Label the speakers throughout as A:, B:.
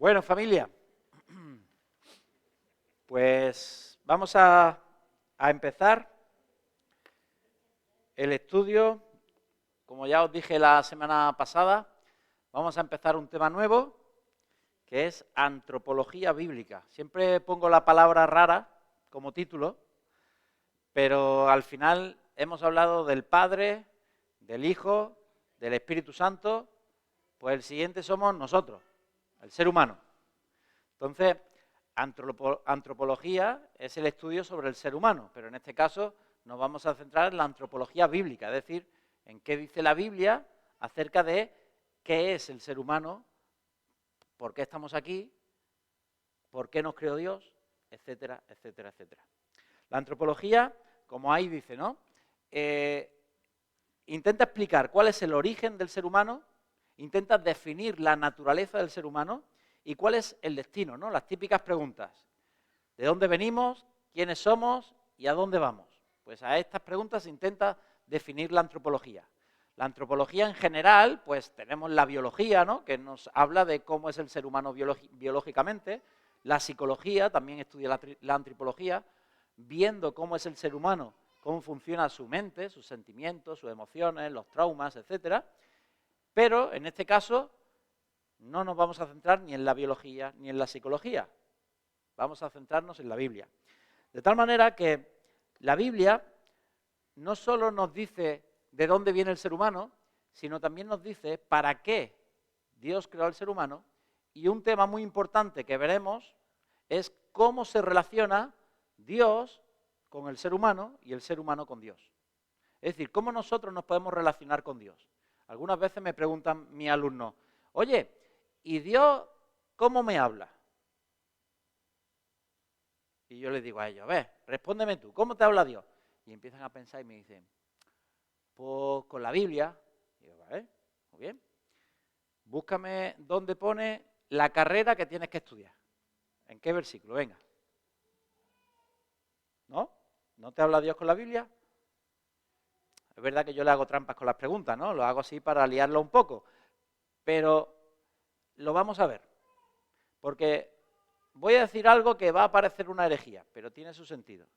A: Bueno, familia, pues vamos a empezar el estudio. Como ya os dije la semana pasada, vamos a empezar un tema nuevo, que es antropología bíblica. Siempre pongo la palabra rara como título, pero al final hemos hablado del Padre, del Hijo, del Espíritu Santo, pues el siguiente somos nosotros, el ser humano. Entonces, antropología es el estudio sobre el ser humano, pero en este caso nos vamos a centrar en la antropología bíblica, es decir, en qué dice la Biblia acerca de qué es el ser humano, por qué estamos aquí, por qué nos creó Dios, etcétera, etcétera, etcétera. La antropología, como ahí dice, ¿no? Intenta explicar cuál es el origen del ser humano, intenta definir la naturaleza del ser humano y cuál es el destino, ¿no? Las típicas preguntas. ¿De dónde venimos? ¿Quiénes somos? ¿Y a dónde vamos? Pues a estas preguntas se intenta definir la antropología. La antropología en general, pues tenemos la biología, ¿no? Que nos habla de cómo es el ser humano biológicamente. La psicología también estudia la antropología, viendo cómo es el ser humano, cómo funciona su mente, sus sentimientos, sus emociones, los traumas, etcétera. Pero en este caso no nos vamos a centrar ni en la biología ni en la psicología. Vamos a centrarnos en la Biblia. De tal manera que la Biblia no solo nos dice de dónde viene el ser humano, sino también nos dice para qué Dios creó al ser humano, y un tema muy importante que veremos es cómo se relaciona Dios con el ser humano y el ser humano con Dios. Es decir, cómo nosotros nos podemos relacionar con Dios. Algunas veces me preguntan mis alumnos, oye, ¿y Dios cómo me habla? Y yo les digo a ellos, a ver, respóndeme tú, ¿cómo te habla Dios? Y empiezan a pensar y me dicen, pues con la Biblia. Y yo, vale, muy bien. Búscame dónde pone la carrera que tienes que estudiar. ¿En qué versículo? Venga. ¿No? ¿No te habla Dios con la Biblia? Es verdad que yo le hago trampas con las preguntas, ¿no? Lo hago así para liarlo un poco. Pero lo vamos a ver. Porque voy a decir algo que va a parecer una herejía, pero tiene su sentido.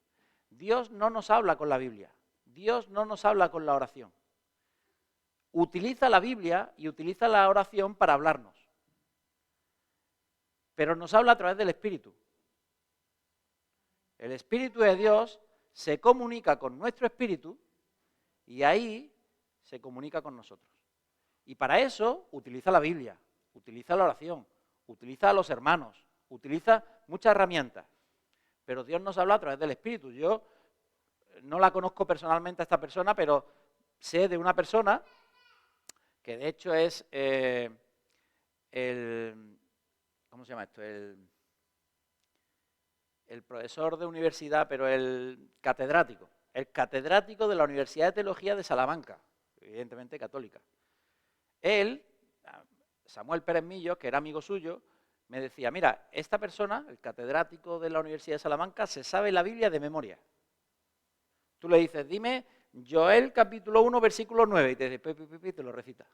A: Dios no nos habla con la Biblia. Dios no nos habla con la oración. Utiliza la Biblia y utiliza la oración para hablarnos. Pero nos habla a través del Espíritu. El Espíritu de Dios se comunica con nuestro espíritu y ahí se comunica con nosotros. Y para eso utiliza la Biblia, utiliza la oración, utiliza a los hermanos, utiliza muchas herramientas. Pero Dios nos habla a través del Espíritu. Yo no la conozco personalmente a esta persona, pero sé de una persona que de hecho es ¿cómo se llama esto? El profesor de universidad, pero el catedrático de la Universidad de Teología de Salamanca, evidentemente católica. Él, Samuel Pérez Millos, que era amigo suyo, me decía, mira, esta persona, el catedrático de la Universidad de Salamanca, se sabe la Biblia de memoria. Tú le dices, dime Joel capítulo 1, versículo 9, y te dice, te lo recita.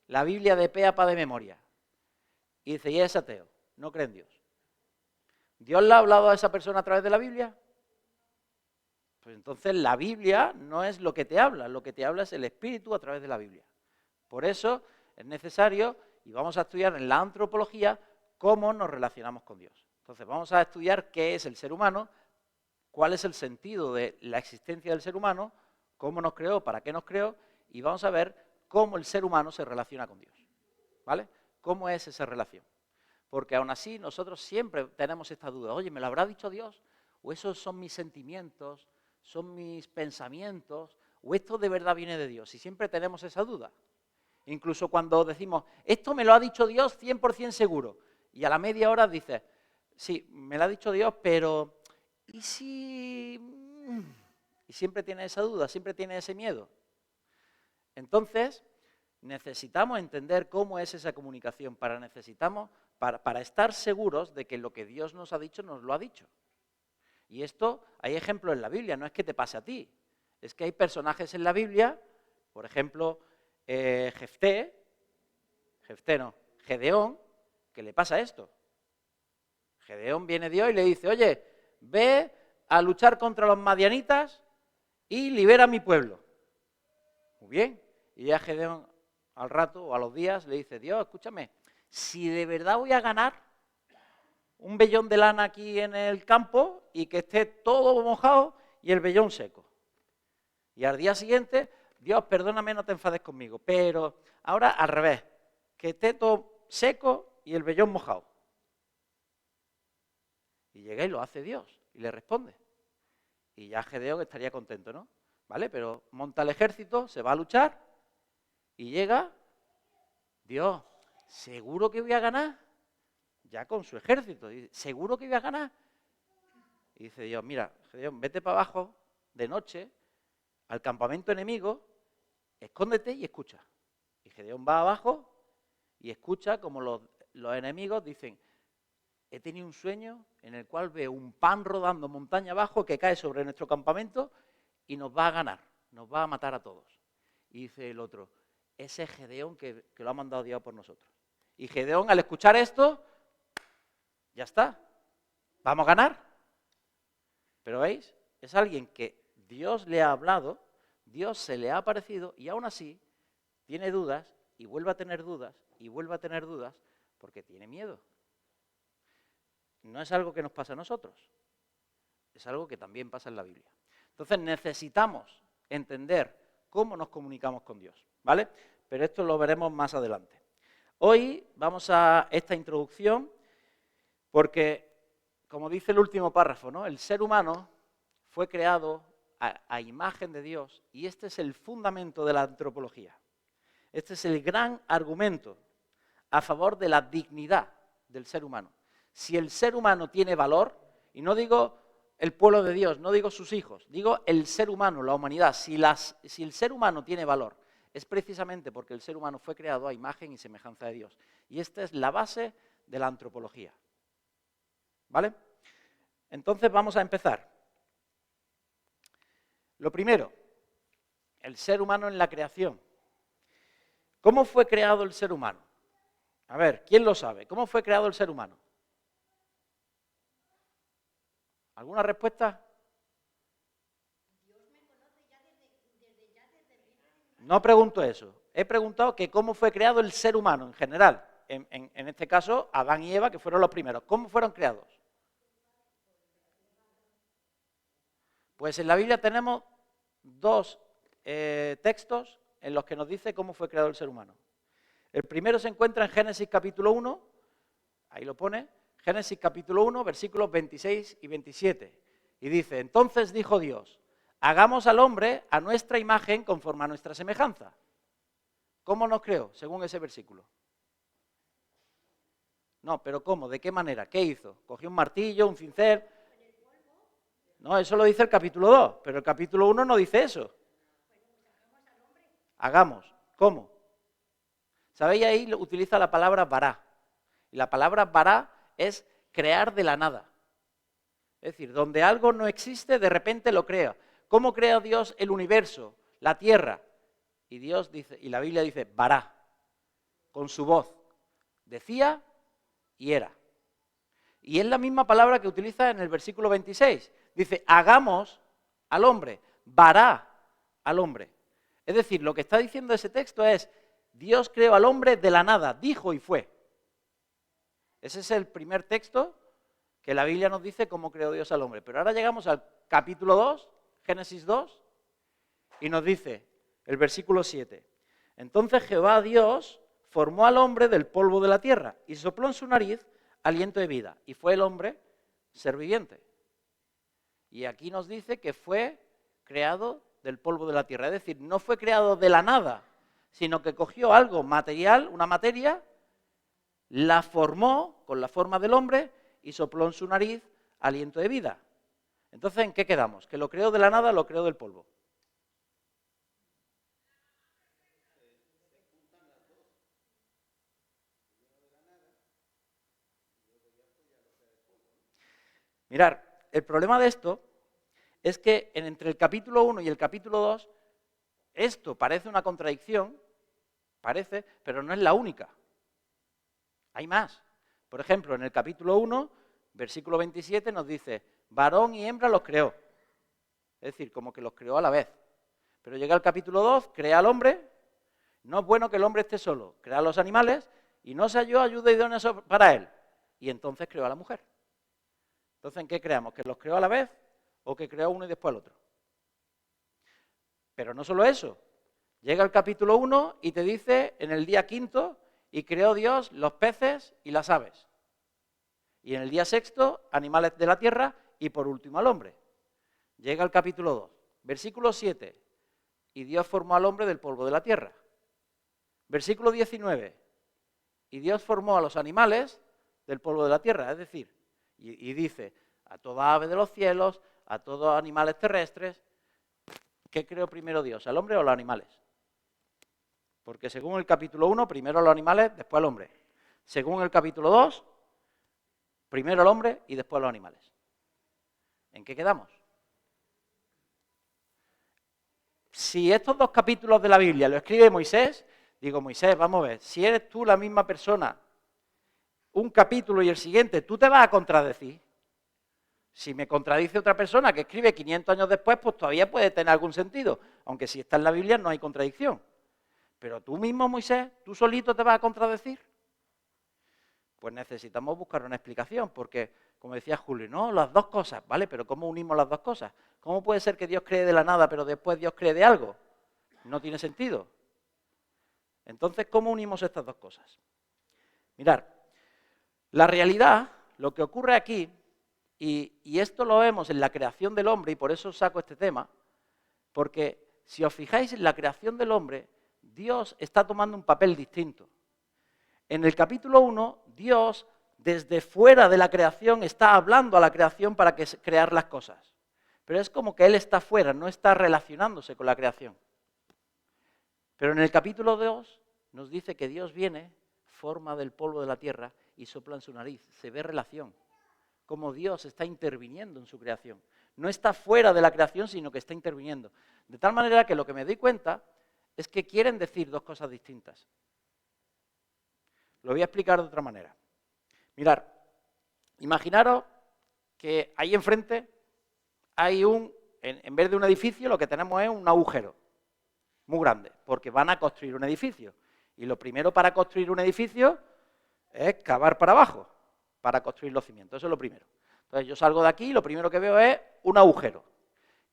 A: La Biblia de pe a pa de memoria. Y dice, y es ateo, no cree en Dios. ¿Dios le ha hablado a esa persona a través de la Biblia? Pues entonces la Biblia no es lo que te habla es el Espíritu a través de la Biblia. Por eso es necesario, y vamos a estudiar en la antropología, cómo nos relacionamos con Dios. Entonces vamos a estudiar qué es el ser humano, cuál es el sentido de la existencia del ser humano, cómo nos creó, para qué nos creó, y vamos a ver cómo el ser humano se relaciona con Dios. ¿Vale? ¿Cómo es esa relación? Porque aún así nosotros siempre tenemos esta duda, oye, ¿me lo habrá dicho Dios? ¿O esos son mis sentimientos? ¿Son mis pensamientos? ¿O esto de verdad viene de Dios? Y siempre tenemos esa duda. Incluso cuando decimos, esto me lo ha dicho Dios 100% seguro. Y a la media hora dices, sí, me lo ha dicho Dios, pero ¿y si...? Y siempre tiene esa duda, siempre tiene ese miedo. Entonces, necesitamos entender cómo es esa comunicación, para estar seguros de que lo que Dios nos ha dicho, nos lo ha dicho. Y esto, hay ejemplos en la Biblia, no es que te pase a ti. Es que hay personajes en la Biblia, por ejemplo, Gedeón, que le pasa esto. Gedeón viene Dios y le dice, oye, ve a luchar contra los madianitas y libera a mi pueblo. Muy bien. Y ya Gedeón al rato o a los días le dice, Dios, escúchame, si de verdad voy a ganar un vellón de lana aquí en el campo y que esté todo mojado y el vellón seco. Y al día siguiente, Dios, perdóname, no te enfades conmigo, pero ahora al revés, que esté todo seco y el vellón mojado. Y llega y lo hace Dios y le responde. Y ya Gedeón estaría contento, ¿no? ¿Vale? Pero monta el ejército, se va a luchar y llega, Dios, ¿seguro que voy a ganar? Ya con su ejército, ¿seguro que voy a ganar? Y dice Dios, mira, Gedeón, vete para abajo de noche al campamento enemigo, escóndete y escucha. Y Gedeón va abajo y escucha como los enemigos dicen, he tenido un sueño en el cual veo un pan rodando montaña abajo que cae sobre nuestro campamento y nos va a ganar, nos va a matar a todos. Y dice el otro, ese es Gedeón que lo ha mandado Dios por nosotros. Y Gedeón, al escuchar esto, ya está, vamos a ganar. Pero ¿veis? Es alguien que Dios le ha hablado, Dios se le ha aparecido y aún así tiene dudas y vuelve a tener dudas y vuelve a tener dudas porque tiene miedo. No es algo que nos pasa a nosotros, es algo que también pasa en la Biblia. Entonces necesitamos entender cómo nos comunicamos con Dios, ¿vale? Pero esto lo veremos más adelante. Hoy vamos a esta introducción porque, como dice el último párrafo, ¿no? El ser humano fue creado a imagen de Dios y este es el fundamento de la antropología. Este es el gran argumento a favor de la dignidad del ser humano. Si el ser humano tiene valor, y no digo el pueblo de Dios, no digo sus hijos, digo el ser humano, la humanidad, si el ser humano tiene valor, es precisamente porque el ser humano fue creado a imagen y semejanza de Dios. Y esta es la base de la antropología. ¿Vale? Entonces vamos a empezar. Lo primero, el ser humano en la creación. ¿Cómo fue creado el ser humano? A ver, ¿quién lo sabe? ¿Cómo fue creado el ser humano? ¿Alguna respuesta? No pregunto eso. He preguntado que cómo fue creado el ser humano en general. En este caso, Adán y Eva, que fueron los primeros. ¿Cómo fueron creados? Pues en la Biblia tenemos dos textos en los que nos dice cómo fue creado el ser humano. El primero se encuentra en Génesis capítulo 1, ahí lo pone, Génesis capítulo 1, versículos 26 y 27. Y dice, entonces dijo Dios, hagamos al hombre a nuestra imagen conforme a nuestra semejanza. ¿Cómo nos creó? Según ese versículo. No, pero ¿cómo? ¿De qué manera? ¿Qué hizo? ¿Cogió un martillo, un cincel? No, eso lo dice el capítulo 2, pero el capítulo 1 no dice eso. Hagamos. ¿Cómo? ¿Sabéis? Ahí utiliza la palabra bará. Y la palabra bará es crear de la nada. Es decir, donde algo no existe, de repente lo crea. ¿Cómo crea Dios el universo, la tierra? Y Dios dice, y la Biblia dice, bará, con su voz. Decía y era. Y es la misma palabra que utiliza en el versículo 26. Dice, hagamos al hombre, bará al hombre. Es decir, lo que está diciendo ese texto es, Dios creó al hombre de la nada, dijo y fue. Ese es el primer texto que la Biblia nos dice cómo creó Dios al hombre. Pero ahora llegamos al capítulo 2, Génesis 2, y nos dice el versículo 7. Entonces Jehová Dios formó al hombre del polvo de la tierra y sopló en su nariz aliento de vida. Y fue el hombre ser viviente. Y aquí nos dice que fue creado del polvo de la tierra. Es decir, no fue creado de la nada, sino que cogió algo material, una materia, la formó con la forma del hombre y sopló en su nariz aliento de vida. Entonces, ¿en qué quedamos? ¿Que lo creó de la nada, lo creó del polvo? Mirad, el problema de esto es que entre el capítulo 1 y el capítulo 2, esto parece una contradicción, parece, pero no es la única. Hay más. Por ejemplo, en el capítulo 1, versículo 27 nos dice, varón y hembra los creó. Es decir, como que los creó a la vez. Pero llega el capítulo 2, crea al hombre. No es bueno que el hombre esté solo. Crea a los animales y no se halló ayuda idónea para él. Y entonces creó a la mujer. Entonces, ¿en qué creamos? ¿Que los creó a la vez o que creó uno y después el otro? Pero no solo eso. Llega el capítulo 1 y te dice en el día 5, y creó Dios los peces y las aves. Y en el día 6, animales de la tierra y por último al hombre. Llega el capítulo 2, versículo 7, y Dios formó al hombre del polvo de la tierra. Versículo 19, y Dios formó a los animales del polvo de la tierra, es decir, y dice, a toda ave de los cielos, a todos animales terrestres. ¿Qué creó primero Dios, al hombre o los animales? Porque según el capítulo 1, primero los animales, después el hombre. Según el capítulo 2, primero el hombre y después los animales. ¿En qué quedamos? Si estos dos capítulos de la Biblia lo escribe Moisés, digo, Moisés, vamos a ver, si eres tú la misma persona, un capítulo y el siguiente, tú te vas a contradecir. Si me contradice otra persona que escribe 500 años después, pues todavía puede tener algún sentido, aunque si está en la Biblia no hay contradicción. Pero tú mismo, Moisés, tú solito te vas a contradecir. Pues necesitamos buscar una explicación, porque, como decía Julio, no, las dos cosas, ¿vale? Pero ¿cómo unimos las dos cosas? ¿Cómo puede ser que Dios cree de la nada, pero después Dios cree de algo? No tiene sentido. Entonces, ¿cómo unimos estas dos cosas? Mirad, la realidad, lo que ocurre aquí, y esto lo vemos en la creación del hombre, y por eso saco este tema, porque si os fijáis en la creación del hombre, Dios está tomando un papel distinto. En el capítulo 1, Dios, desde fuera de la creación, está hablando a la creación para crear las cosas. Pero es como que Él está fuera, no está relacionándose con la creación. Pero en el capítulo 2 nos dice que Dios viene, forma del polvo de la tierra y sopla en su nariz. Se ve relación, como Dios está interviniendo en su creación. No está fuera de la creación, sino que está interviniendo. De tal manera que lo que me doy cuenta es que quieren decir dos cosas distintas. Lo voy a explicar de otra manera. Mirad, imaginaros que ahí enfrente hay en vez de un edificio, lo que tenemos es un agujero muy grande, porque van a construir un edificio. Y lo primero para construir un edificio es cavar para abajo, para construir los cimientos. Eso es lo primero. Entonces yo salgo de aquí y lo primero que veo es un agujero.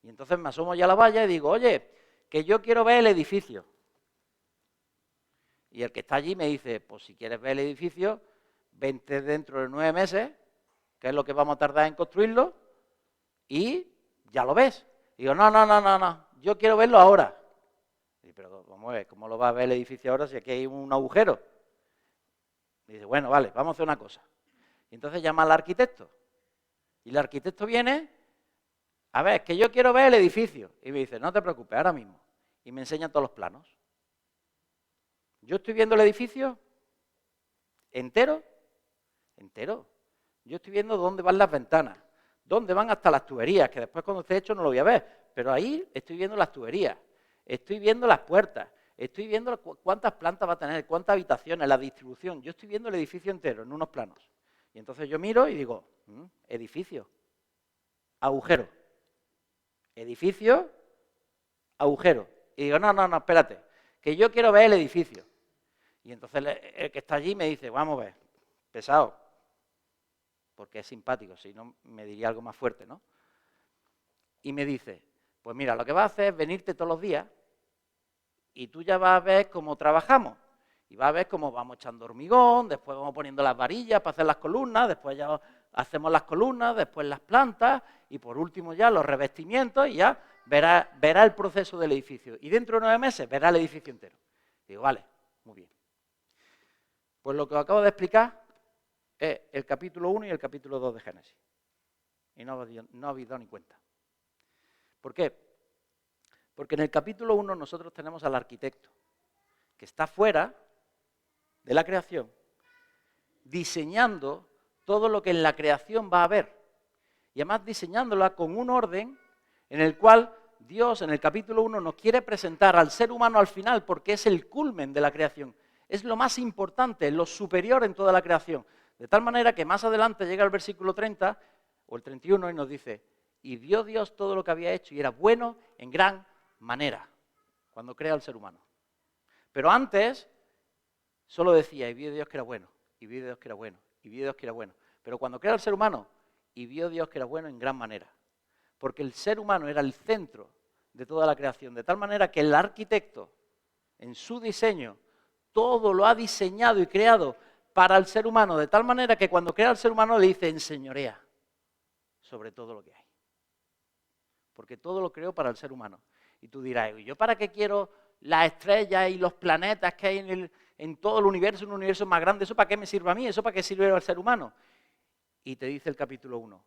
A: Y entonces me asomo ya a la valla y digo, oye, que yo quiero ver el edificio. Y el que está allí me dice, pues si quieres ver el edificio, vente dentro de 9 meses, que es lo que vamos a tardar en construirlo, y ya lo ves. Digo, no, yo quiero verlo ahora. Y, pero vamos a ver, ¿cómo lo va a ver el edificio ahora si aquí hay un agujero? Y dice, bueno, vale, vamos a hacer una cosa. Y entonces llama al arquitecto. Y el arquitecto viene, a ver, que yo quiero ver el edificio. Y me dice, no te preocupes, ahora mismo. Y me enseña todos los planos. Yo estoy viendo el edificio entero. Yo estoy viendo dónde van las ventanas, dónde van hasta las tuberías, que después cuando esté hecho no lo voy a ver. Pero ahí estoy viendo las tuberías, estoy viendo las puertas, estoy viendo cuántas plantas va a tener, cuántas habitaciones, la distribución. Yo estoy viendo el edificio entero en unos planos. Y entonces yo miro y digo, edificio, agujero, edificio, agujero. Y digo, no, espérate, que yo quiero ver el edificio. Y entonces el que está allí me dice, vamos a ver, pesado, porque es simpático, si no me diría algo más fuerte, ¿no? Y me dice, pues mira, lo que vas a hacer es venirte todos los días y tú ya vas a ver cómo trabajamos. Y vas a ver cómo vamos echando hormigón, después vamos poniendo las varillas para hacer las columnas, después ya hacemos las columnas, después las plantas y por último ya los revestimientos y ya verá el proceso del edificio. Y dentro de 9 meses verá el edificio entero. Digo, vale, muy bien. Pues lo que os acabo de explicar es el capítulo 1 y el capítulo 2 de Génesis. Y no habéis dado ni cuenta. ¿Por qué? Porque en el capítulo 1 nosotros tenemos al arquitecto, que está fuera de la creación, diseñando todo lo que en la creación va a haber. Y además diseñándola con un orden en el cual Dios en el capítulo 1 nos quiere presentar al ser humano al final porque es el culmen de la creación. Es lo más importante, lo superior en toda la creación. De tal manera que más adelante llega el versículo 30 o el 31 y nos dice, y vio Dios todo lo que había hecho y era bueno en gran manera, cuando crea al ser humano. Pero antes solo decía, y vio Dios que era bueno, y vio Dios que era bueno, y vio Dios que era bueno. Pero cuando crea al ser humano, y vio Dios que era bueno en gran manera. Porque el ser humano era el centro de toda la creación, de tal manera que el arquitecto, en su diseño, todo lo ha diseñado y creado para el ser humano, de tal manera que cuando crea al ser humano le dice, enseñorea sobre todo lo que hay. Porque todo lo creó para el ser humano. Y tú dirás, ¿y yo para qué quiero las estrellas y los planetas que hay en todo el universo, un universo más grande? ¿Eso para qué me sirve a mí? ¿Eso para qué sirve al ser humano? Y te dice el capítulo 1.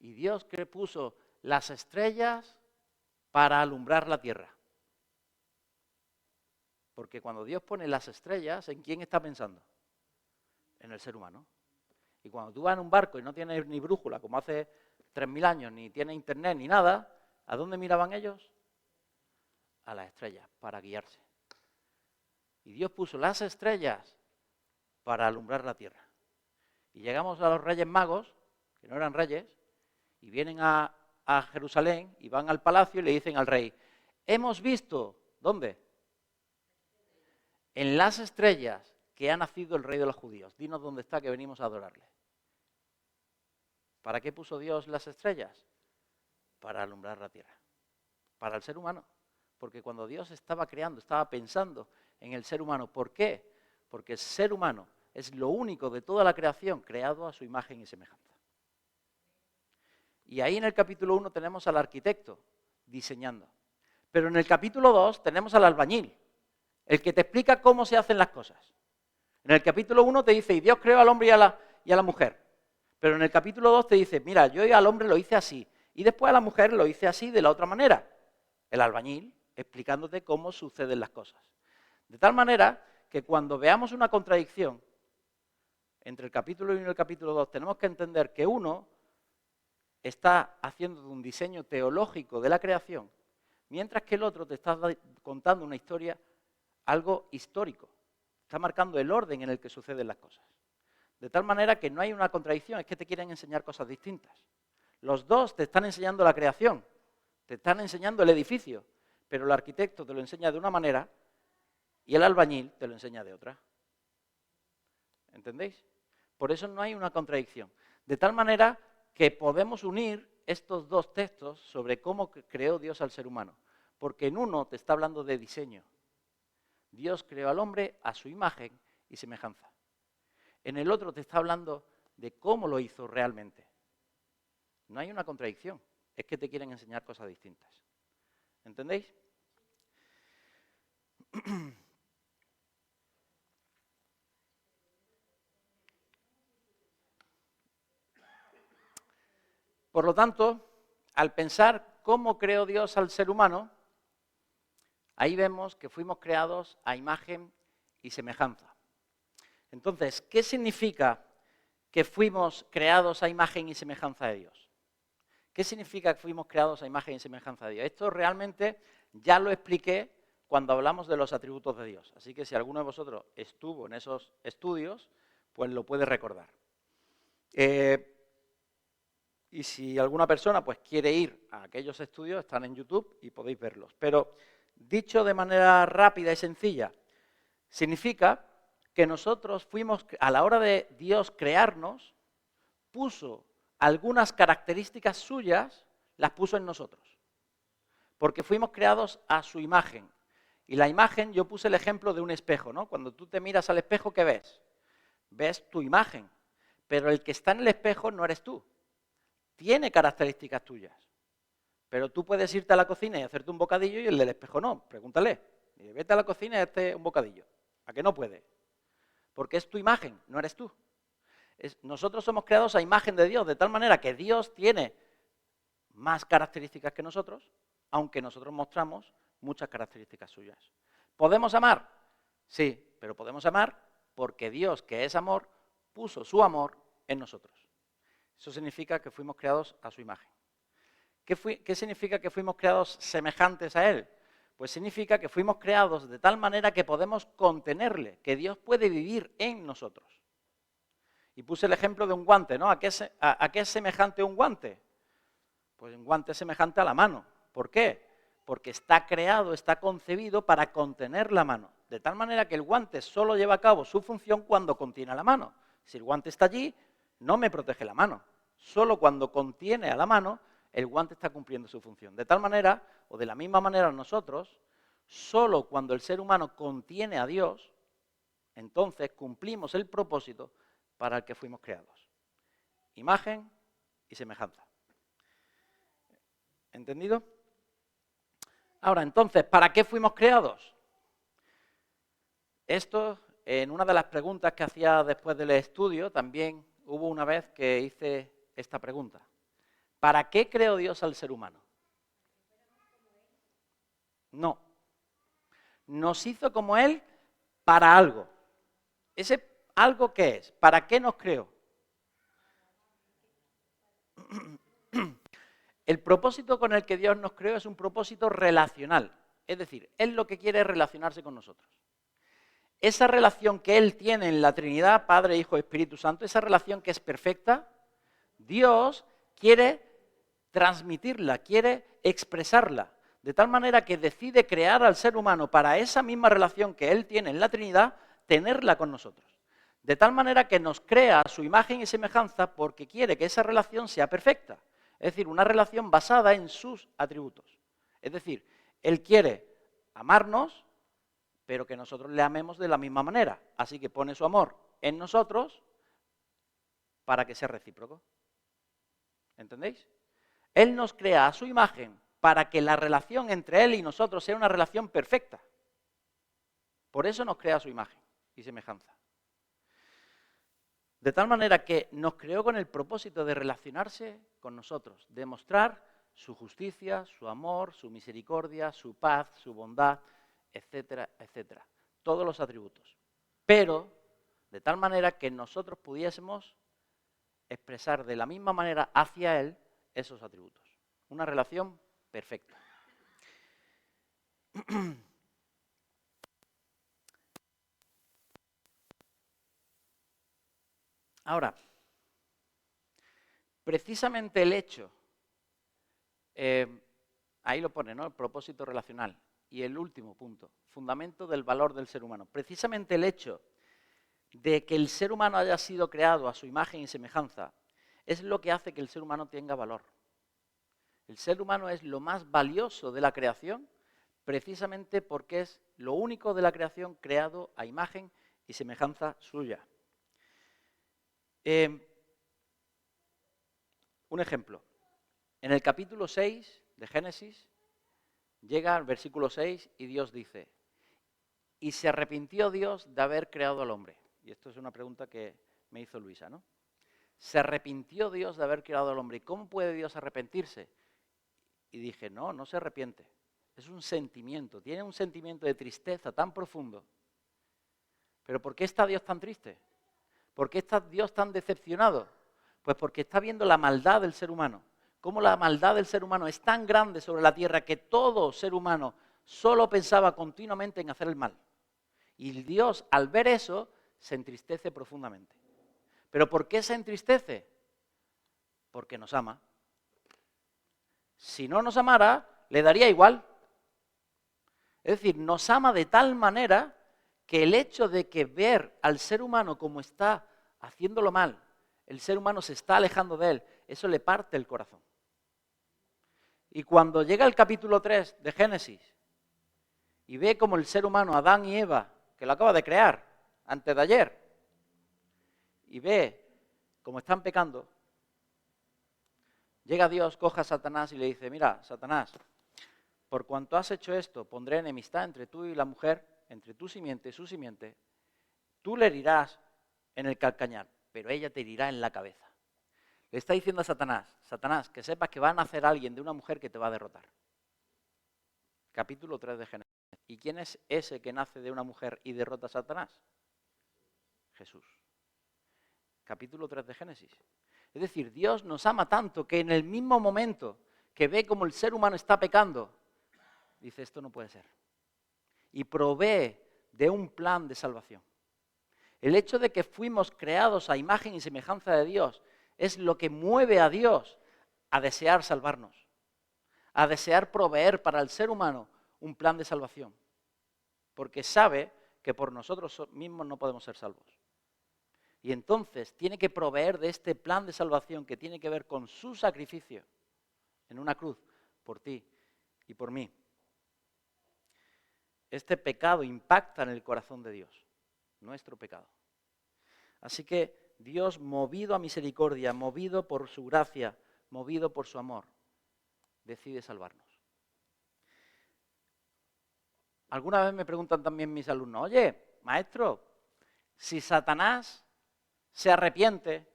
A: Y Dios que puso las estrellas para alumbrar la tierra. Porque cuando Dios pone las estrellas, ¿en quién está pensando? En el ser humano. Y cuando tú vas en un barco y no tienes ni brújula, como hace 3000 años, ni tienes internet ni nada, ¿a dónde miraban ellos? A las estrellas, para guiarse. Y Dios puso las estrellas para alumbrar la tierra. Y llegamos a los Reyes Magos, que no eran reyes, y vienen a Jerusalén y van al palacio y le dicen al rey, hemos visto, ¿dónde? En las estrellas que ha nacido el rey de los judíos. Dinos dónde está que venimos a adorarle. ¿Para qué puso Dios las estrellas? Para alumbrar la tierra. Para el ser humano. Porque cuando Dios estaba creando, estaba pensando en el ser humano. ¿Por qué? Porque el ser humano es lo único de toda la creación creado a su imagen y semejanza. Y ahí en el capítulo 1 tenemos al arquitecto diseñando. Pero en el capítulo 2 tenemos al albañil, el que te explica cómo se hacen las cosas. En el capítulo 1 te dice, y Dios creó al hombre y a la mujer. Pero en el capítulo 2 te dice, mira, yo al hombre lo hice así, y después a la mujer lo hice así de la otra manera. El albañil explicándote cómo suceden las cosas. De tal manera que cuando veamos una contradicción entre el capítulo 1 y el capítulo 2, tenemos que entender que uno está haciendo un diseño teológico de la creación, mientras que el otro te está contando una historia, algo histórico. Está marcando el orden en el que suceden las cosas. De tal manera que no hay una contradicción, es que te quieren enseñar cosas distintas. Los dos te están enseñando la creación, te están enseñando el edificio, pero el arquitecto te lo enseña de una manera y el albañil te lo enseña de otra. ¿Entendéis? Por eso no hay una contradicción. De tal manera que podemos unir estos dos textos sobre cómo creó Dios al ser humano. Porque en uno te está hablando de diseño. Dios creó al hombre a su imagen y semejanza. En el otro te está hablando de cómo lo hizo realmente. No hay una contradicción. Es que te quieren enseñar cosas distintas. ¿Entendéis? Por lo tanto, al pensar cómo creó Dios al ser humano, ahí vemos que fuimos creados a imagen y semejanza. Entonces, ¿qué significa que fuimos creados a imagen y semejanza de Dios? ¿Qué significa que fuimos creados a imagen y semejanza de Dios? Esto realmente ya lo expliqué cuando hablamos de los atributos de Dios. Así que si alguno de vosotros estuvo en esos estudios, pues lo puede recordar. Y si alguna persona pues quiere ir a aquellos estudios, están en YouTube y podéis verlos. Pero dicho de manera rápida y sencilla, significa que nosotros fuimos, a la hora de Dios crearnos, puso algunas características suyas, las puso en nosotros. Porque fuimos creados a su imagen. Y la imagen, yo puse el ejemplo de un espejo, ¿no? Cuando tú te miras al espejo, ¿qué ves? Ves tu imagen. Pero el que está en el espejo no eres tú. Tiene características tuyas. Pero tú puedes irte a la cocina y hacerte un bocadillo y el del espejo no. Pregúntale. Dile, vete a la cocina y hazte un bocadillo. ¿A qué no puede? Porque es tu imagen, no eres tú. Nosotros somos creados a imagen de Dios, de tal manera que Dios tiene más características que nosotros, aunque nosotros mostramos muchas características suyas. ¿Podemos amar? Sí, pero podemos amar porque Dios, que es amor, puso su amor en nosotros. Eso significa que fuimos creados a su imagen. ¿Qué significa que fuimos creados semejantes a Él? Pues significa que fuimos creados de tal manera que podemos contenerle, que Dios puede vivir en nosotros. Y puse el ejemplo de un guante, ¿no? ¿A qué es semejante un guante? Pues un guante es semejante a la mano. ¿Por qué? Porque está creado, está concebido para contener la mano. De tal manera que el guante solo lleva a cabo su función cuando contiene la mano. Si el guante está allí, no me protege la mano. Solo cuando contiene a la mano, el guante está cumpliendo su función. De tal manera, o de la misma manera nosotros, solo cuando el ser humano contiene a Dios, entonces cumplimos el propósito para el que fuimos creados. Imagen y semejanza. ¿Entendido? Ahora, entonces, ¿para qué fuimos creados? Esto, en una de las preguntas que hacía después del estudio, también hubo una vez que hice esta pregunta. ¿Para qué creó Dios al ser humano? No. Nos hizo como Él para algo. ¿Ese algo qué es? ¿Para qué nos creó? El propósito con el que Dios nos creó es un propósito relacional. Es decir, Él lo que quiere es relacionarse con nosotros. Esa relación que Él tiene en la Trinidad, Padre, Hijo y Espíritu Santo, esa relación que es perfecta, Dios quiere transmitirla, quiere expresarla, de tal manera que decide crear al ser humano para esa misma relación que Él tiene en la Trinidad, tenerla con nosotros. De tal manera que nos crea a su imagen y semejanza porque quiere que esa relación sea perfecta. Es decir, una relación basada en sus atributos. Es decir, Él quiere amarnos, pero que nosotros le amemos de la misma manera. Así que pone su amor en nosotros para que sea recíproco. ¿Entendéis? Él nos crea a su imagen para que la relación entre Él y nosotros sea una relación perfecta. Por eso nos crea a su imagen y semejanza. De tal manera que nos creó con el propósito de relacionarse con nosotros, de mostrar su justicia, su amor, su misericordia, su paz, su bondad, etcétera, etcétera. Todos los atributos. Pero de tal manera que nosotros pudiésemos expresar de la misma manera hacia Él esos atributos. Una relación perfecta. Ahora, precisamente el hecho, ahí lo pone, ¿no? El propósito relacional. Y el último punto, fundamento del valor del ser humano. Precisamente el hecho de que el ser humano haya sido creado a su imagen y semejanza es lo que hace que el ser humano tenga valor. El ser humano es lo más valioso de la creación precisamente porque es lo único de la creación creado a imagen y semejanza suya. Un ejemplo. En el capítulo 6 de Génesis llega al versículo 6 y Dios dice: y se arrepintió Dios de haber creado al hombre. Y esto es una pregunta que me hizo Luisa, ¿no? Se arrepintió Dios de haber creado al hombre. ¿Y cómo puede Dios arrepentirse? Y dije, no, no se arrepiente. Es un sentimiento, tiene un sentimiento de tristeza tan profundo. ¿Pero por qué está Dios tan triste? ¿Por qué está Dios tan decepcionado? Pues porque está viendo la maldad del ser humano. Cómo la maldad del ser humano es tan grande sobre la tierra que todo ser humano solo pensaba continuamente en hacer el mal. Y Dios, al ver eso, se entristece profundamente. ¿Pero por qué se entristece? Porque nos ama. Si no nos amara, le daría igual. Es decir, nos ama de tal manera que el hecho de que ver al ser humano como está haciéndolo mal, el ser humano se está alejando de él, eso le parte el corazón. Y cuando llega el capítulo 3 de Génesis y ve como el ser humano, Adán y Eva, que lo acaba de crear antes de ayer, y ve cómo están pecando, llega Dios, coge a Satanás y le dice: mira, Satanás, por cuanto has hecho esto, pondré enemistad entre tú y la mujer, entre tu simiente y su simiente. Tú le herirás en el calcañar, pero ella te herirá en la cabeza. Le está diciendo a Satanás: Satanás, que sepas que va a nacer alguien de una mujer que te va a derrotar. Capítulo 3 de Génesis. ¿Y quién es ese que nace de una mujer y derrota a Satanás? Jesús. Capítulo 3 de Génesis. Es decir, Dios nos ama tanto que en el mismo momento que ve como el ser humano está pecando, dice: esto no puede ser. Y provee de un plan de salvación. El hecho de que fuimos creados a imagen y semejanza de Dios es lo que mueve a Dios a desear salvarnos, a desear proveer para el ser humano un plan de salvación, porque sabe que por nosotros mismos no podemos ser salvos. Y entonces tiene que proveer de este plan de salvación que tiene que ver con su sacrificio en una cruz por ti y por mí. Este pecado impacta en el corazón de Dios, nuestro pecado. Así que Dios, movido a misericordia, movido por su gracia, movido por su amor, decide salvarnos. Alguna vez me preguntan también mis alumnos, oye, maestro, si Satanás se arrepiente,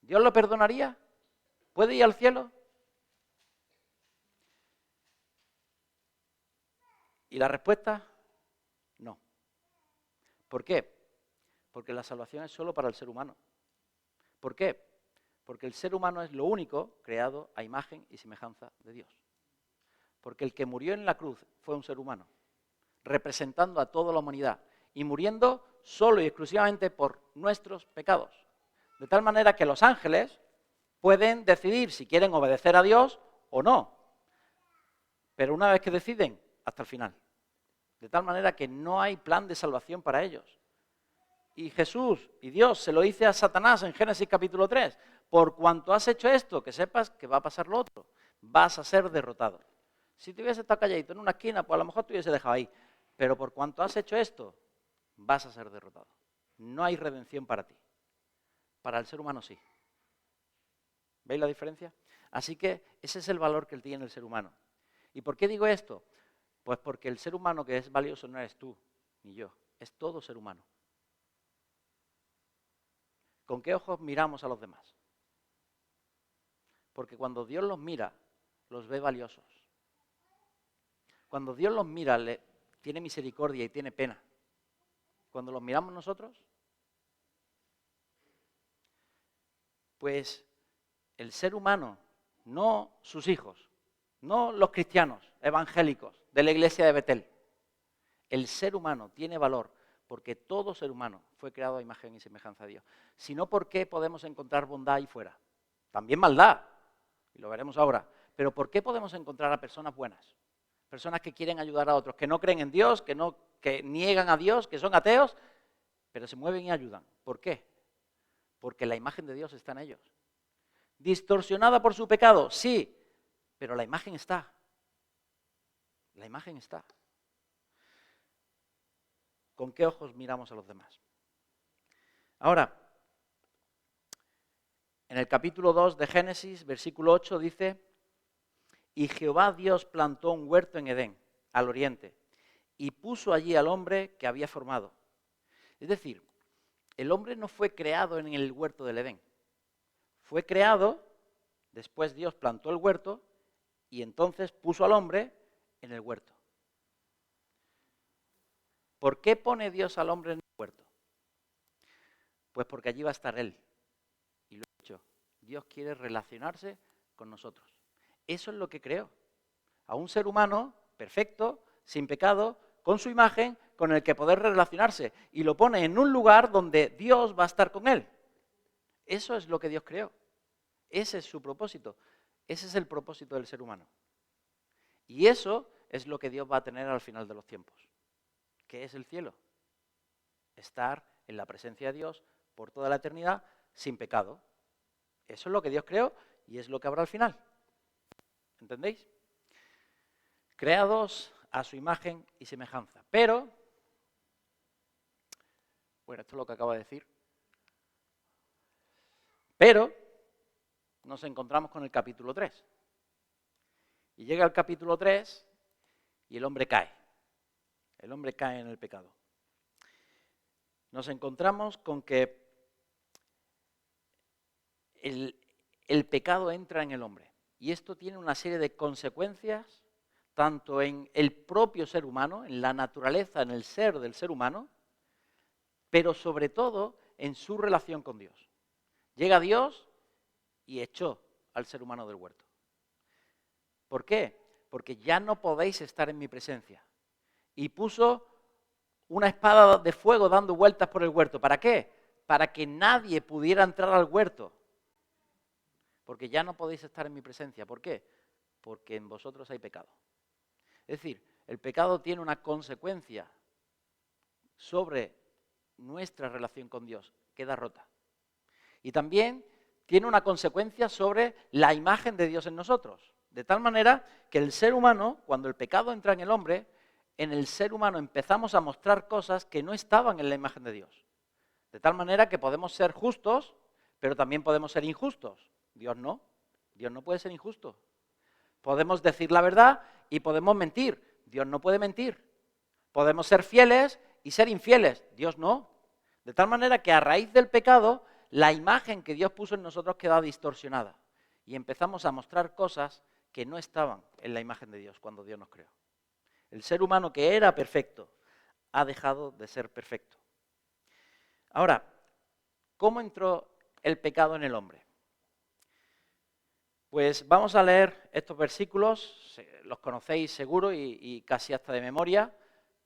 A: ¿Dios lo perdonaría? ¿Puede ir al cielo? Y la respuesta, no. ¿Por qué? Porque la salvación es solo para el ser humano. ¿Por qué? Porque el ser humano es lo único creado a imagen y semejanza de Dios. Porque el que murió en la cruz fue un ser humano, representando a toda la humanidad y muriendo solo y exclusivamente por nuestros pecados. De tal manera que los ángeles pueden decidir si quieren obedecer a Dios o no. Pero una vez que deciden, hasta el final. De tal manera que no hay plan de salvación para ellos. Y Jesús y Dios se lo dice a Satanás en Génesis capítulo 3. Por cuanto has hecho esto, que sepas que va a pasar lo otro. Vas a ser derrotado. Si te hubiese estado calladito en una esquina, pues a lo mejor te hubiese dejado ahí. Pero por cuanto has hecho esto, vas a ser derrotado. No hay redención para ti. Para el ser humano sí. ¿Veis la diferencia? Así que ese es el valor que tiene el ser humano. ¿Y por qué digo esto? Pues porque el ser humano que es valioso no eres tú ni yo, es todo ser humano. ¿Con qué ojos miramos a los demás? Porque cuando Dios los mira, los ve valiosos. Cuando Dios los mira, tiene misericordia y tiene pena. Cuando los miramos nosotros, pues el ser humano, no sus hijos, no los cristianos evangélicos de la iglesia de Betel. El ser humano tiene valor porque todo ser humano fue creado a imagen y semejanza de Dios. Si no, ¿por qué podemos encontrar bondad ahí fuera? También maldad, y lo veremos ahora. Pero ¿por qué podemos encontrar a personas buenas? Personas que quieren ayudar a otros, que no creen en Dios, que niegan a Dios, que son ateos, pero se mueven y ayudan. ¿Por qué? Porque la imagen de Dios está en ellos. ¿Distorsionada por su pecado? Sí, pero la imagen está. La imagen está. ¿Con qué ojos miramos a los demás? Ahora, en el capítulo 2 de Génesis, versículo 8, dice: y Jehová Dios plantó un huerto en Edén, al oriente, y puso allí al hombre que había formado. Es decir, el hombre no fue creado en el huerto del Edén. Fue creado, después Dios plantó el huerto, y entonces puso al hombre en el huerto. ¿Por qué pone Dios al hombre en el huerto? Pues porque allí va a estar Él. Y lo he dicho, Dios quiere relacionarse con nosotros. Eso es lo que creó. A un ser humano perfecto, sin pecado, con su imagen, con el que poder relacionarse. Y lo pone en un lugar donde Dios va a estar con él. Eso es lo que Dios creó. Ese es su propósito. Ese es el propósito del ser humano. Y eso es lo que Dios va a tener al final de los tiempos. ¿Qué es el cielo? Estar en la presencia de Dios por toda la eternidad sin pecado. Eso es lo que Dios creó y es lo que habrá al final. ¿Entendéis? Creados a su imagen y semejanza. Pero, bueno, esto es lo que acabo de decir. Pero nos encontramos con el capítulo 3. Y llega el capítulo 3 y el hombre cae. El hombre cae en el pecado. Nos encontramos con que el pecado entra en el hombre. Y esto tiene una serie de consecuencias, tanto en el propio ser humano, en la naturaleza, en el ser del ser humano, pero sobre todo en su relación con Dios. Llega Dios y echó al ser humano del huerto. ¿Por qué? Porque ya no podéis estar en mi presencia. Y puso una espada de fuego dando vueltas por el huerto. ¿Para qué? Para que nadie pudiera entrar al huerto. Porque ya no podéis estar en mi presencia. ¿Por qué? Porque en vosotros hay pecado. Es decir, el pecado tiene una consecuencia sobre nuestra relación con Dios. Queda rota. Y también tiene una consecuencia sobre la imagen de Dios en nosotros. De tal manera que el ser humano, cuando el pecado entra en el hombre, en el ser humano empezamos a mostrar cosas que no estaban en la imagen de Dios. De tal manera que podemos ser justos, pero también podemos ser injustos. Dios no. Dios no puede ser injusto. Podemos decir la verdad y podemos mentir. Dios no puede mentir. Podemos ser fieles y ser infieles. Dios no. De tal manera que a raíz del pecado, la imagen que Dios puso en nosotros queda distorsionada. Y empezamos a mostrar cosas que no estaban en la imagen de Dios cuando Dios nos creó. El ser humano que era perfecto ha dejado de ser perfecto. Ahora, ¿cómo entró el pecado en el hombre? Pues vamos a leer estos versículos, los conocéis seguro y casi hasta de memoria.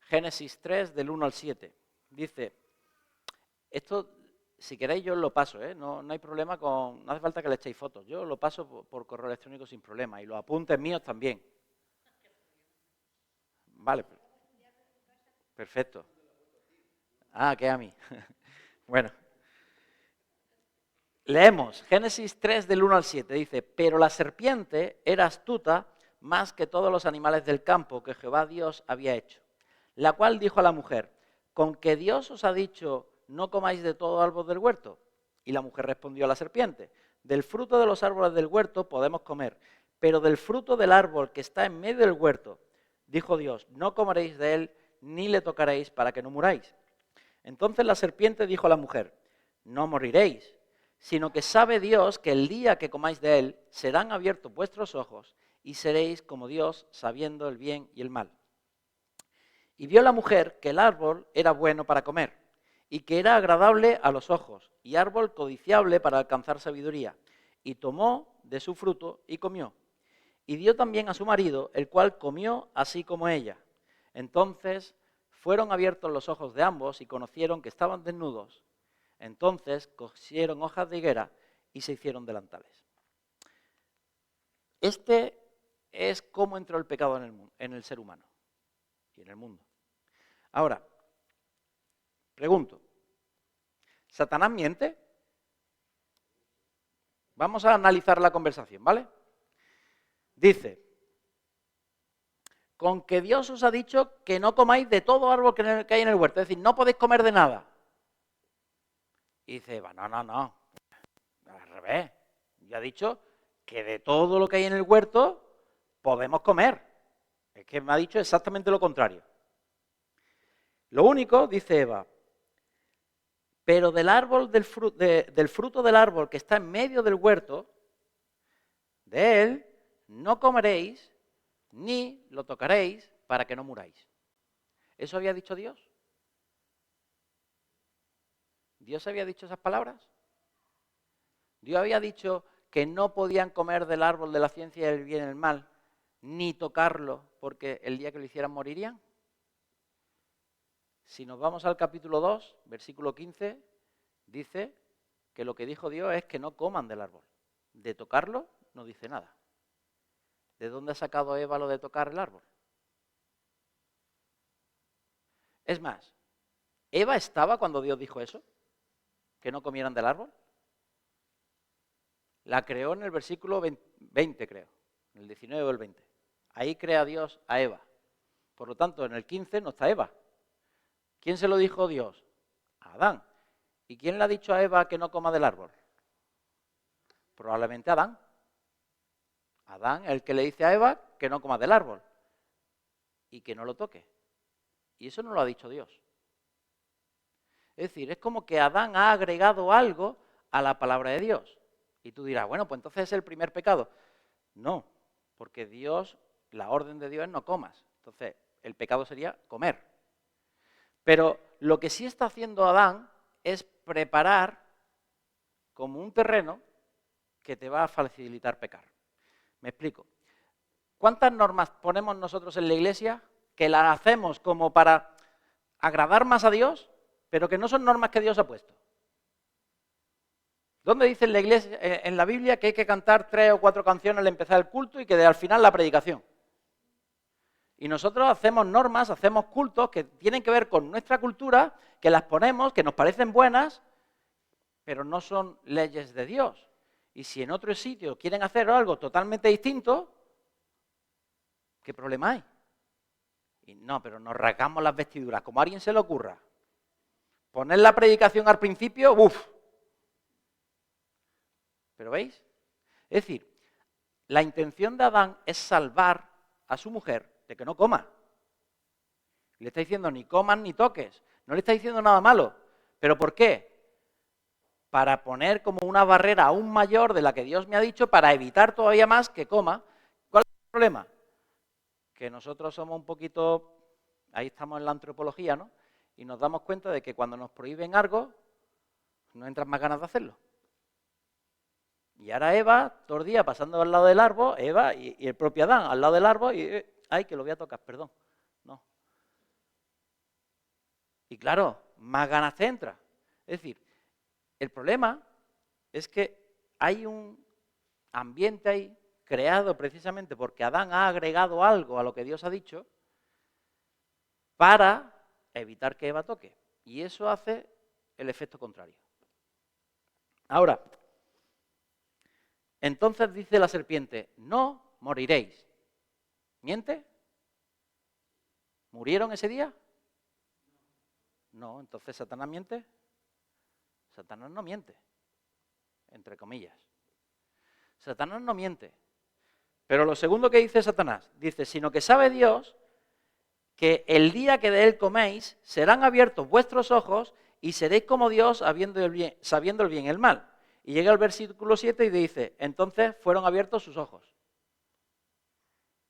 A: Génesis 3, del 1 al 7. Dice, esto, si queréis yo os lo paso, no hay problema no hace falta que le echéis fotos, yo lo paso por correo electrónico sin problema y los apuntes míos también. Vale, perfecto. Ah, que a mí. Bueno. Leemos, Génesis 3 del 1 al 7, dice, pero la serpiente era astuta más que todos los animales del campo que Jehová Dios había hecho, la cual dijo a la mujer, ¿con que Dios os ha dicho, no comáis de todo árbol del huerto? Y la mujer respondió a la serpiente, del fruto de los árboles del huerto podemos comer, pero del fruto del árbol que está en medio del huerto, dijo Dios, no comeréis de él, ni le tocaréis para que no muráis. Entonces la serpiente dijo a la mujer, no moriréis, sino que sabe Dios que el día que comáis de él, serán abiertos vuestros ojos y seréis como Dios, sabiendo el bien y el mal. Y vio la mujer que el árbol era bueno para comer, y que era agradable a los ojos, y árbol codiciable para alcanzar sabiduría. Y tomó de su fruto y comió. Y dio también a su marido, el cual comió así como ella. Entonces fueron abiertos los ojos de ambos y conocieron que estaban desnudos. Entonces cosieron hojas de higuera y se hicieron delantales. Este es cómo entró el pecado en el ser humano y en el mundo. Ahora, pregunto, ¿Satanás miente? Vamos a analizar la conversación, ¿vale? Dice, con que Dios os ha dicho que no comáis de todo árbol que hay en el huerto, es decir, no podéis comer de nada. Y dice, no, al revés. Yo he dicho que de todo lo que hay en el huerto podemos comer. Es que me ha dicho exactamente lo contrario. Lo único, dice Eva, pero del árbol del fruto del árbol que está en medio del huerto, de él no comeréis ni lo tocaréis para que no muráis. ¿Eso había dicho Dios? ¿Dios había dicho esas palabras? Dios había dicho que no podían comer del árbol de la ciencia del bien y el mal, ni tocarlo, porque el día que lo hicieran morirían. Si nos vamos al capítulo 2, versículo 15, dice que lo que dijo Dios es que no coman del árbol. De tocarlo no dice nada. ¿De dónde ha sacado Eva lo de tocar el árbol? Es más, ¿Eva estaba cuando Dios dijo eso? ¿Que no comieran del árbol? La creó en el versículo 20, creo, en el 19 o el 20. Ahí crea Dios a Eva. Por lo tanto, en el 15 no está Eva. ¿Quién se lo dijo Dios? A Adán. ¿Y quién le ha dicho a Eva que no coma del árbol? Probablemente Adán. Adán es el que le dice a Eva que no coma del árbol y que no lo toque. Y eso no lo ha dicho Dios. Es decir, es como que Adán ha agregado algo a la palabra de Dios. Y tú dirás, bueno, pues entonces es el primer pecado. No, porque Dios, la orden de Dios es no comas. Entonces, el pecado sería comer. Pero lo que sí está haciendo Adán es preparar como un terreno que te va a facilitar pecar. Me explico. ¿Cuántas normas ponemos nosotros en la iglesia que las hacemos como para agradar más a Dios, pero que no son normas que Dios ha puesto. ¿Dónde dice en la iglesia, en la Biblia, que hay que cantar 3 o 4 canciones al empezar el culto y que al final la predicación? Y nosotros hacemos normas, hacemos cultos que tienen que ver con nuestra cultura, que las ponemos, que nos parecen buenas, pero no son leyes de Dios. Y si en otro sitio quieren hacer algo totalmente distinto, ¿qué problema hay? Y no, pero nos rasgamos las vestiduras, como a alguien se le ocurra. Poner la predicación al principio, ¡uf! ¿Pero veis? Es decir, la intención de Adán es salvar a su mujer de que no coma. Le está diciendo ni comas ni toques. No le está diciendo nada malo. ¿Pero por qué? Para poner como una barrera aún mayor de la que Dios me ha dicho para evitar todavía más que coma. ¿Cuál es el problema? Que nosotros somos un poquito, ahí estamos en la antropología, ¿no? Y nos damos cuenta de que cuando nos prohíben algo, nos entran más ganas de hacerlo. Y ahora Eva, todo el día pasando al lado del árbol, Eva y el propio Adán al lado del árbol, y ay, que lo voy a tocar, perdón. No. Y claro, más ganas te entra. Es decir, el problema es que hay un ambiente ahí creado precisamente porque Adán ha agregado algo a lo que Dios ha dicho para evitar que Eva toque. Y eso hace el efecto contrario. Ahora, entonces dice la serpiente, no moriréis. ¿Miente? ¿Murieron ese día? No, entonces Satanás miente. Satanás no miente, entre comillas. Satanás no miente. Pero lo segundo que dice Satanás, dice, sino que sabe Dios que el día que de él coméis, serán abiertos vuestros ojos y seréis como Dios sabiendo el bien y el mal. Y llega el versículo 7 y dice, entonces fueron abiertos sus ojos.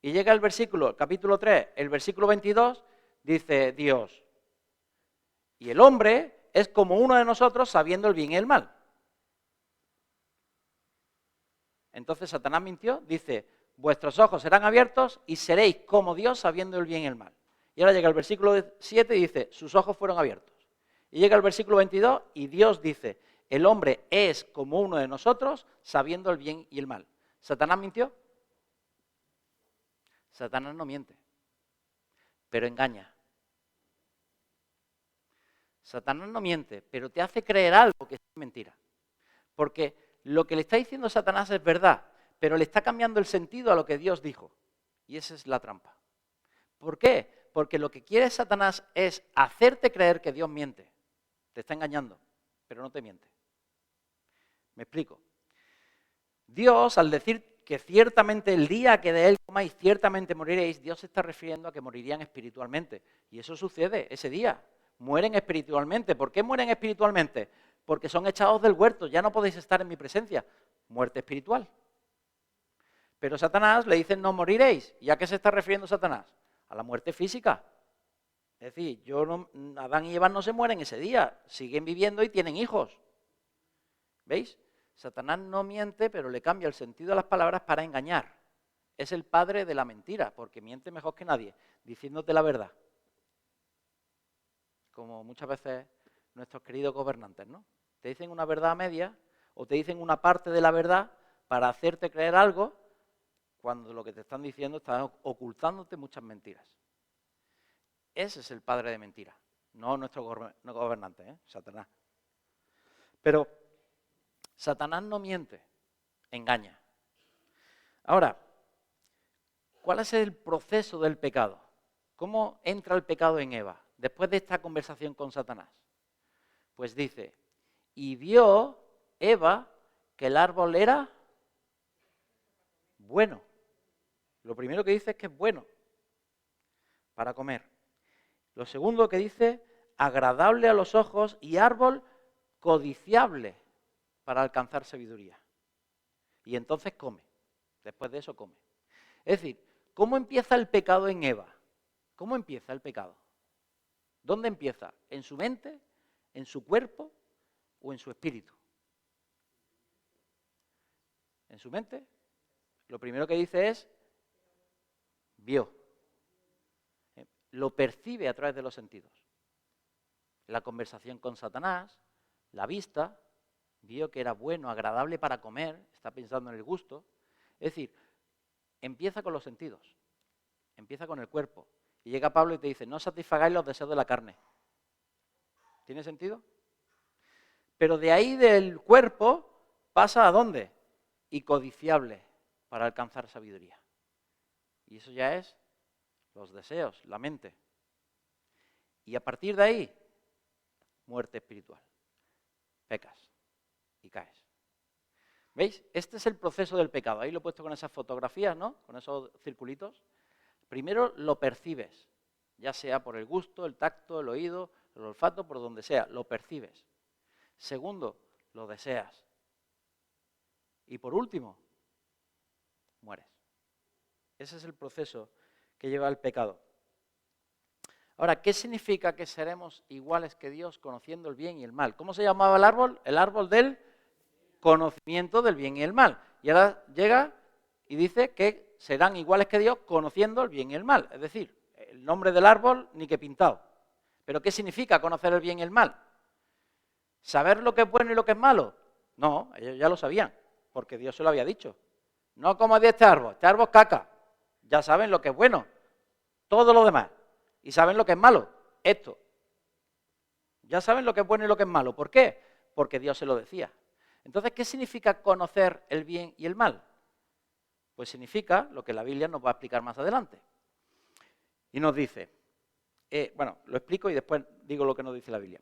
A: Y llega el versículo, capítulo 3, el versículo 22, dice Dios, y el hombre es como uno de nosotros sabiendo el bien y el mal. Entonces Satanás mintió, dice, vuestros ojos serán abiertos y seréis como Dios sabiendo el bien y el mal. Y ahora llega el versículo 7 y dice, sus ojos fueron abiertos. Y llega el versículo 22 y Dios dice, el hombre es como uno de nosotros sabiendo el bien y el mal. ¿Satanás mintió? Satanás no miente, pero engaña. Satanás no miente, pero te hace creer algo que es mentira. Porque lo que le está diciendo Satanás es verdad, pero le está cambiando el sentido a lo que Dios dijo. Y esa es la trampa. ¿Por qué? Porque lo que quiere Satanás es hacerte creer que Dios miente. Te está engañando, pero no te miente. ¿Me explico? Dios, al decir que ciertamente el día que de él comáis, ciertamente moriréis, Dios se está refiriendo a que morirían espiritualmente. Y eso sucede ese día. Mueren espiritualmente. ¿Por qué mueren espiritualmente? Porque son echados del huerto, ya no podéis estar en mi presencia. Muerte espiritual. Pero Satanás le dice, no moriréis. ¿Y a qué se está refiriendo Satanás? A la muerte física. Es decir, Adán y Eva no se mueren ese día, siguen viviendo y tienen hijos. ¿Veis? Satanás no miente, pero le cambia el sentido de las palabras para engañar. Es el padre de la mentira, porque miente mejor que nadie, diciéndote la verdad. Como muchas veces nuestros queridos gobernantes, ¿no? Te dicen una verdad a media o te dicen una parte de la verdad para hacerte creer algo cuando lo que te están diciendo está ocultándote muchas mentiras. Ese es el padre de mentira, no nuestro gobernante, Satanás. Pero Satanás no miente, engaña. Ahora, ¿cuál es el proceso del pecado? ¿Cómo entra el pecado en Eva después de esta conversación con Satanás? Pues dice, y vio Eva que el árbol era bueno. Lo primero que dice es que es bueno para comer. Lo segundo que dice, agradable a los ojos y árbol codiciable para alcanzar sabiduría. Y entonces come. Después de eso come. Es decir, ¿cómo empieza el pecado en Eva? ¿Cómo empieza el pecado? ¿Dónde empieza? ¿En su mente? ¿En su cuerpo? ¿O en su espíritu? ¿En su mente? Lo primero que dice es, vio. Lo percibe a través de los sentidos. la conversación con Satanás, la vista, vio que era bueno, agradable para comer, está pensando en el gusto. Es decir, empieza con los sentidos, empieza con el cuerpo. Y llega Pablo y te dice, no satisfagáis los deseos de la carne. ¿Tiene sentido? Pero de ahí del cuerpo pasa ¿a dónde? Y codiciable para alcanzar sabiduría. Y eso ya es los deseos, la mente. Y a partir de ahí, muerte espiritual. Pecas y caes. ¿Veis? Este es el proceso del pecado. Ahí lo he puesto con esas fotografías, ¿no? Con esos circulitos. Primero lo percibes, ya sea por el gusto, el tacto, el oído, el olfato, por donde sea, lo percibes. Segundo, lo deseas. Y por último, mueres. Ese es el proceso que lleva al pecado. Ahora, ¿qué significa que seremos iguales que Dios conociendo el bien y el mal? ¿Cómo se llamaba el árbol? El árbol del conocimiento del bien y el mal. Y ahora llega y dice que serán iguales que Dios conociendo el bien y el mal. Es decir, el nombre del árbol ni que pintado. ¿Pero qué significa conocer el bien y el mal? ¿Saber lo que es bueno y lo que es malo? No, ellos ya lo sabían, porque Dios se lo había dicho. No comas de este árbol es caca. Ya saben lo que es bueno, todo lo demás. Y saben lo que es malo, esto. Ya saben lo que es bueno y lo que es malo. ¿Por qué? Porque Dios se lo decía. Entonces, ¿qué significa conocer el bien y el mal? Pues significa lo que la Biblia nos va a explicar más adelante. Y nos dice, lo explico y después digo lo que nos dice la Biblia.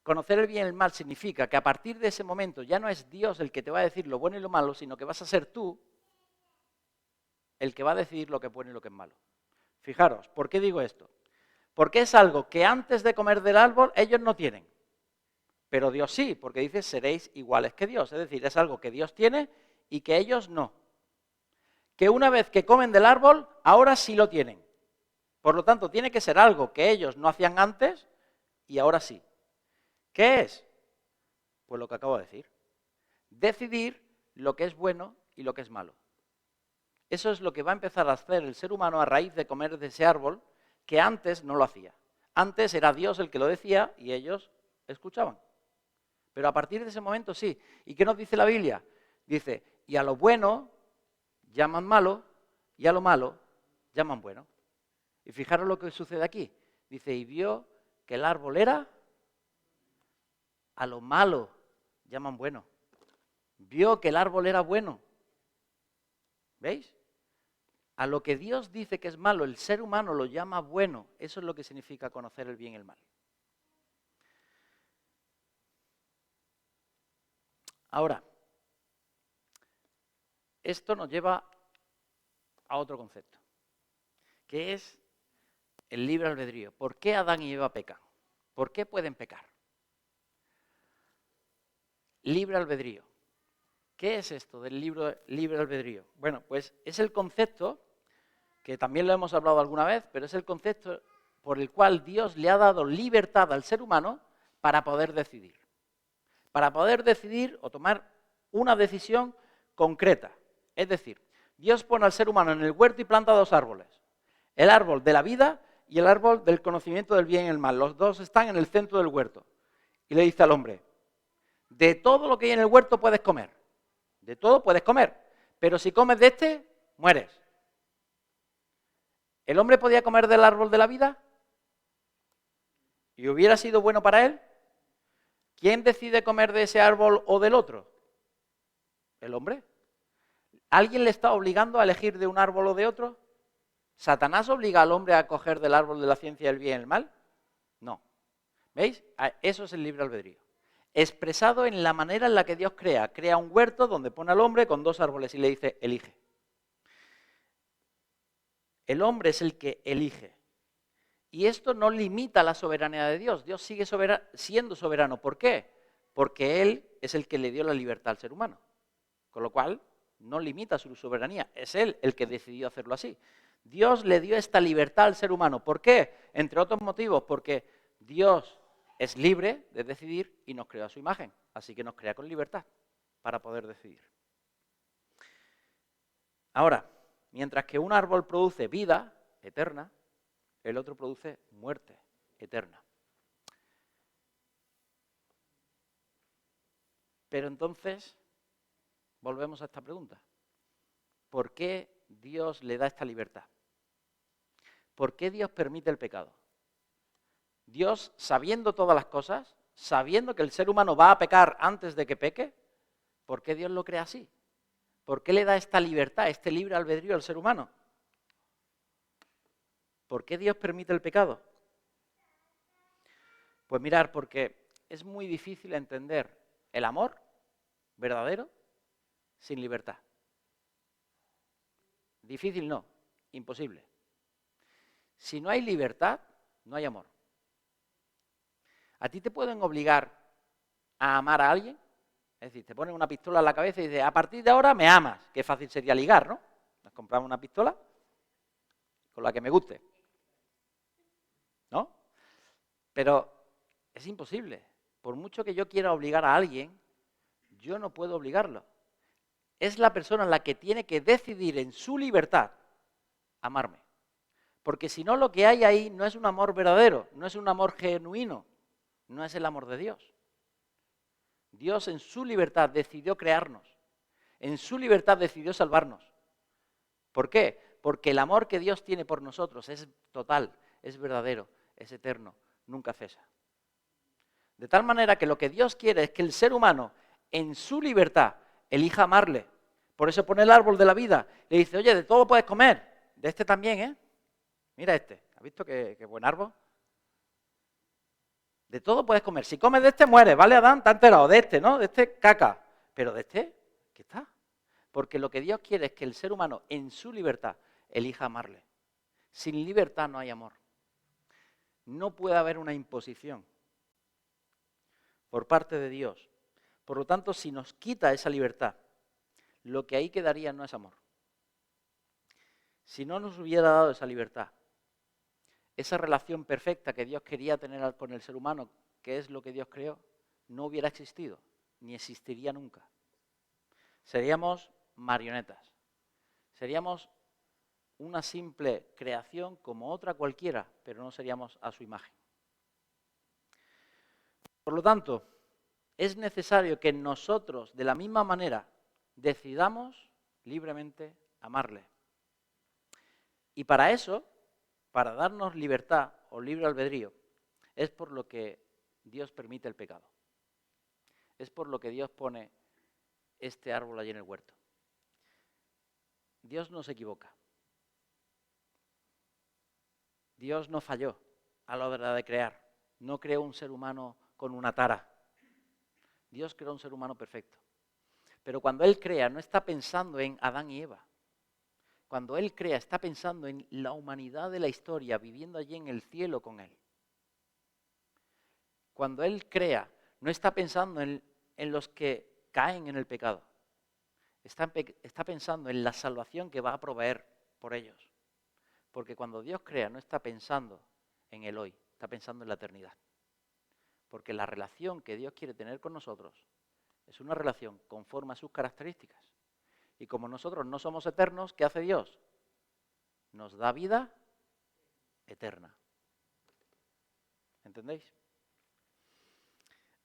A: Conocer el bien y el mal significa que a partir de ese momento ya no es Dios el que te va a decir lo bueno y lo malo, sino que vas a ser tú el que va a decidir lo que es bueno y lo que es malo. Fijaros, ¿por qué digo esto? Porque es algo que antes de comer del árbol ellos no tienen. Pero Dios sí, porque dice, seréis iguales que Dios. Es decir, es algo que Dios tiene y que ellos no. Que una vez que comen del árbol, ahora sí lo tienen. Por lo tanto, tiene que ser algo que ellos no hacían antes y ahora sí. ¿Qué es? Pues lo que acabo de decir. Decidir lo que es bueno y lo que es malo. Eso es lo que va a empezar a hacer el ser humano a raíz de comer de ese árbol, que antes no lo hacía. Antes era Dios el que lo decía y ellos escuchaban. Pero a partir de ese momento sí. ¿Y qué nos dice la Biblia? Dice, y a lo bueno llaman malo, y a lo malo llaman bueno. Y fijaros lo que sucede aquí. Dice, y vio que el árbol era, a lo malo llaman bueno. Vio que el árbol era bueno. ¿Veis? A lo que Dios dice que es malo, el ser humano lo llama bueno. Eso es lo que significa conocer el bien y el mal. Ahora, esto nos lleva a otro concepto, que es el libre albedrío. ¿Por qué Adán y Eva pecan? ¿Por qué pueden pecar? Libre albedrío. ¿Qué es esto del libre albedrío? Bueno, pues es el concepto, que también lo hemos hablado alguna vez, pero es el concepto por el cual Dios le ha dado libertad al ser humano para poder decidir. Para poder decidir o tomar una decisión concreta. Es decir, Dios pone al ser humano en el huerto y planta dos árboles. El árbol de la vida y el árbol del conocimiento del bien y el mal. Los dos están en el centro del huerto. Y le dice al hombre, de todo lo que hay en el huerto puedes comer. De todo puedes comer. Pero si comes de este, mueres. ¿El hombre podía comer del árbol de la vida? ¿Y hubiera sido bueno para él? ¿Quién decide comer de ese árbol o del otro? El hombre. ¿Alguien le está obligando a elegir de un árbol o de otro? ¿Satanás obliga al hombre a coger del árbol de la ciencia del bien y el mal? No. ¿Veis? Eso es el libre albedrío. Expresado en la manera en la que Dios crea. Crea un huerto donde pone al hombre con dos árboles y le dice, elige. El hombre es el que elige. Y esto no limita la soberanía de Dios. Dios sigue siendo soberano. ¿Por qué? Porque Él es el que le dio la libertad al ser humano. Con lo cual, no limita su soberanía. Es Él el que decidió hacerlo así. Dios le dio esta libertad al ser humano. ¿Por qué? Entre otros motivos, porque Dios es libre de decidir y nos creó a su imagen. Así que nos crea con libertad para poder decidir. Ahora, mientras que un árbol produce vida eterna, el otro produce muerte eterna. Pero entonces, volvemos a esta pregunta. ¿Por qué Dios le da esta libertad? ¿Por qué Dios permite el pecado? Dios, sabiendo todas las cosas, sabiendo que el ser humano va a pecar antes de que peque, ¿por qué Dios lo crea así? ¿Por qué le da esta libertad, este libre albedrío al ser humano? ¿Por qué Dios permite el pecado? Pues mirar, porque es muy difícil entender el amor verdadero sin libertad. Difícil no, imposible. Si no hay libertad, no hay amor. ¿A ti te pueden obligar a amar a alguien? Es decir, te ponen una pistola en la cabeza y dices, a partir de ahora me amas. Qué fácil sería ligar, ¿no? Nos compramos una pistola con la que me guste, ¿no? Pero es imposible. Por mucho que yo quiera obligar a alguien, yo no puedo obligarlo. Es la persona la que tiene que decidir en su libertad amarme. Porque si no, lo que hay ahí no es un amor verdadero, no es un amor genuino, no es el amor de Dios. Dios en su libertad decidió crearnos, en su libertad decidió salvarnos. ¿Por qué? Porque el amor que Dios tiene por nosotros es total, es verdadero, es eterno, nunca cesa. De tal manera que lo que Dios quiere es que el ser humano en su libertad elija amarle. Por eso pone el árbol de la vida. Le dice, oye, de todo puedes comer, de este también, ¿eh? Mira este, ¿has visto qué buen árbol? De todo puedes comer. Si comes de este, mueres, ¿vale, Adán? Te has enterado de este, ¿no? De este, caca. Pero de este, ¿qué está? Porque lo que Dios quiere es que el ser humano, en su libertad, elija amarle. Sin libertad no hay amor. No puede haber una imposición por parte de Dios. Por lo tanto, si nos quita esa libertad, lo que ahí quedaría no es amor. Si no nos hubiera dado esa libertad, esa relación perfecta que Dios quería tener con el ser humano, que es lo que Dios creó, no hubiera existido, ni existiría nunca. Seríamos marionetas. Seríamos una simple creación como otra cualquiera, pero no seríamos a su imagen. Por lo tanto, es necesario que nosotros, de la misma manera, decidamos libremente amarle. Y para eso, para darnos libertad o libre albedrío, es por lo que Dios permite el pecado. Es por lo que Dios pone este árbol allí en el huerto. Dios no se equivoca. Dios no falló a la hora de crear. No creó un ser humano con una tara. Dios creó un ser humano perfecto. Pero cuando Él crea, no está pensando en Adán y Eva. Cuando Él crea, está pensando en la humanidad de la historia, viviendo allí en el cielo con Él. Cuando Él crea, no está pensando en los que caen en el pecado. Está pensando en la salvación que va a proveer por ellos. Porque cuando Dios crea, no está pensando en el hoy, está pensando en la eternidad. Porque la relación que Dios quiere tener con nosotros es una relación conforme a sus características. Y como nosotros no somos eternos, ¿qué hace Dios? Nos da vida eterna. ¿Entendéis?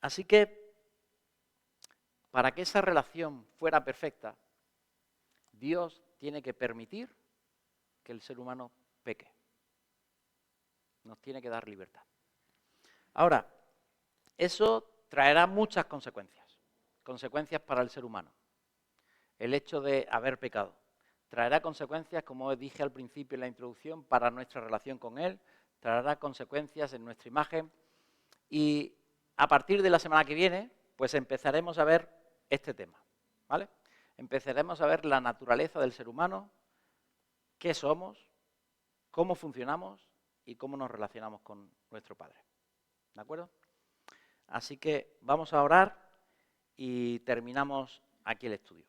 A: Así que, para que esa relación fuera perfecta, Dios tiene que permitir que el ser humano peque. Nos tiene que dar libertad. Ahora, eso traerá muchas consecuencias. Consecuencias para el ser humano. El hecho de haber pecado. Traerá consecuencias, como os dije al principio en la introducción, para nuestra relación con Él. Traerá consecuencias en nuestra imagen. Y a partir de la semana que viene, pues empezaremos a ver este tema, ¿vale? Empezaremos a ver la naturaleza del ser humano, qué somos, cómo funcionamos y cómo nos relacionamos con nuestro Padre. ¿De acuerdo? Así que vamos a orar y terminamos aquí el estudio.